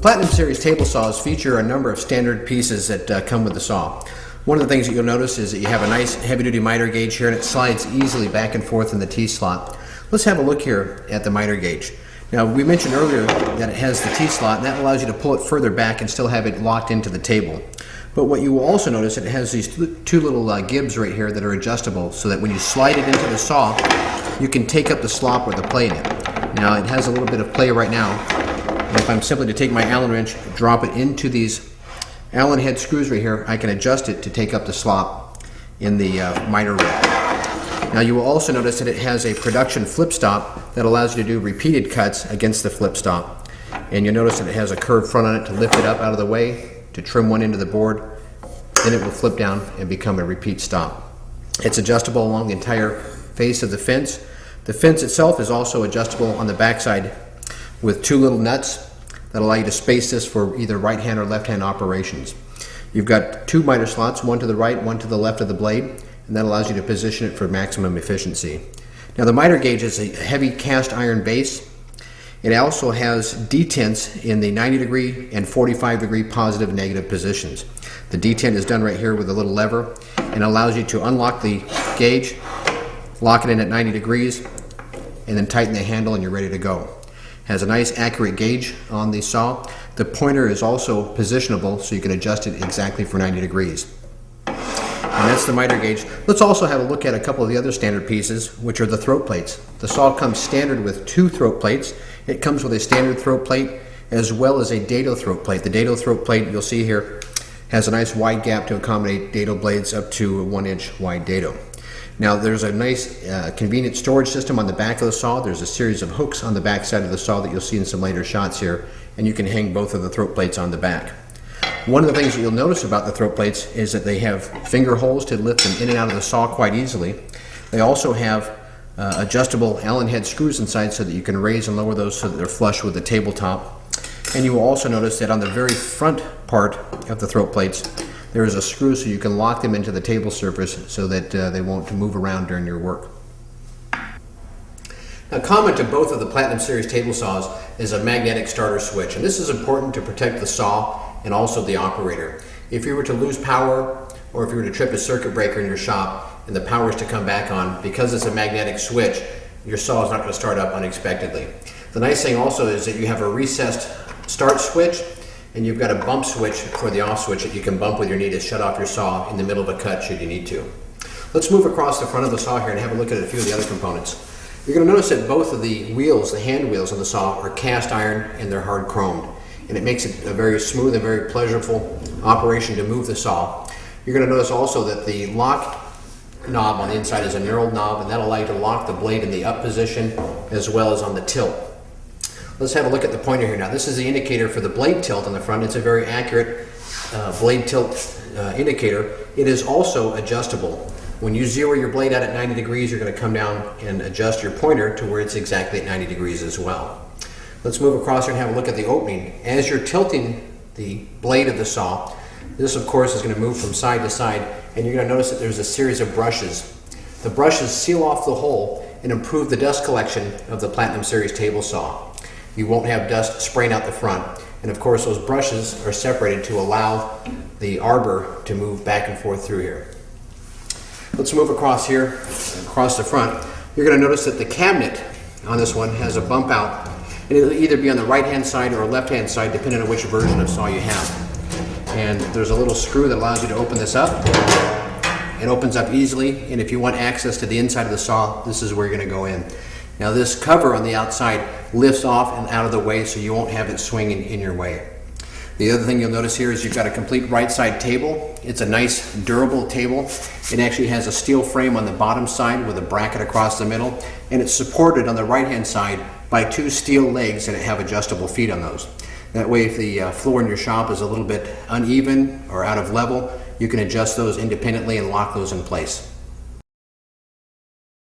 Platinum Series table saws feature a number of standard pieces that come with the saw. One of the things that you'll notice is that you have a nice heavy-duty miter gauge here, and it slides easily back and forth in the T-slot. Let's have a look here at the miter gauge. Now, we mentioned earlier that it has the T-slot, and that allows you to pull it further back and still have it locked into the table. But what you will also notice is it has these two little gibs right here that are adjustable, so that when you slide it into the saw, you can take up the slop or the play in it. Now, it has a little bit of play right now. If I'm simply to take my Allen wrench, drop it into these Allen head screws right here, I can adjust it to take up the slop in the miter ring. Now, you will also notice that it has a production flip stop that allows you to do repeated cuts against the flip stop. And you'll notice that it has a curved front on it to lift it up out of the way, to trim one end of the board, then it will flip down and become a repeat stop. It's adjustable along the entire face of the fence. The fence itself is also adjustable on the backside with two little nuts that allow you to space this for either right hand or left hand operations. You've got two miter slots, one to the right, one to the left of the blade, and that allows you to position it for maximum efficiency. Now, the miter gauge is a heavy cast iron base. It also has detents in the 90-degree and 45-degree positive and negative positions. The detent is done right here with a little lever and allows you to unlock the gauge, lock it in at 90 degrees, and then tighten the handle and you're ready to go. It has a nice accurate gauge on the saw. The pointer is also positionable, so you can adjust it exactly for 90 degrees. And that's the miter gauge. Let's also have a look at a couple of the other standard pieces, which are the throat plates. The saw comes standard with two throat plates. It comes with a standard throat plate as well as a dado throat plate. The dado throat plate, you'll see here, has a nice wide gap to accommodate dado blades up to a 1-inch wide dado. Now, there's a nice convenient storage system on the back of the saw. There's a series of hooks on the back side of the saw that you'll see in some later shots here, and you can hang both of the throat plates on the back. One of the things that you'll notice about the throat plates is that they have finger holes to lift them in and out of the saw quite easily. They also have adjustable Allen head screws inside so that you can raise and lower those so that they're flush with the tabletop. And you will also notice that on the very front part of the throat plates, there is a screw so you can lock them into the table surface so that they won't move around during your work. Now, common to both of the Platinum Series table saws is a magnetic starter switch, and this is important to protect the saw and also the operator. If you were to lose power, or if you were to trip a circuit breaker in your shop and the power is to come back on, because it's a magnetic switch, your saw is not going to start up unexpectedly. The nice thing also is that you have a recessed start switch, and you've got a bump switch for the off switch that you can bump with your knee to shut off your saw in the middle of a cut should you need to. Let's move across the front of the saw here and have a look at a few of the other components. You're going to notice that both of the wheels, the hand wheels on the saw, are cast iron and they're hard chromed. And it makes it a very smooth and very pleasurable operation to move the saw. You're going to notice also that the lock knob on the inside is a knurled knob, and that'll allow you to lock the blade in the up position as well as on the tilt. Let's have a look at the pointer here now. This is the indicator for the blade tilt on the front. It's a very accurate blade tilt indicator. It is also adjustable. When you zero your blade out at 90 degrees, you're going to come down and adjust your pointer to where it's exactly at 90 degrees as well. Let's move across here and have a look at the opening. As you're tilting the blade of the saw, this of course is going to move from side to side, and you're going to notice that there's a series of brushes. The brushes seal off the hole and improve the dust collection of the Platinum Series table saw. You won't have dust spraying out the front, and of course those brushes are separated to allow the arbor to move back and forth through here. Let's move across here, across the front. You're going to notice that the cabinet on this one has a bump out. And it'll either be on the right-hand side or left-hand side, depending on which version of saw you have. And there's a little screw that allows you to open this up. It opens up easily, and if you want access to the inside of the saw, this is where you're going to go in. Now, this cover on the outside lifts off and out of the way, so you won't have it swinging in your way. The other thing you'll notice here is you've got a complete right-side table. It's a nice, durable table. It actually has a steel frame on the bottom side with a bracket across the middle, and it's supported on the right-hand side by two steel legs that have adjustable feet on those. That way, if the floor in your shop is a little bit uneven or out of level, you can adjust those independently and lock those in place.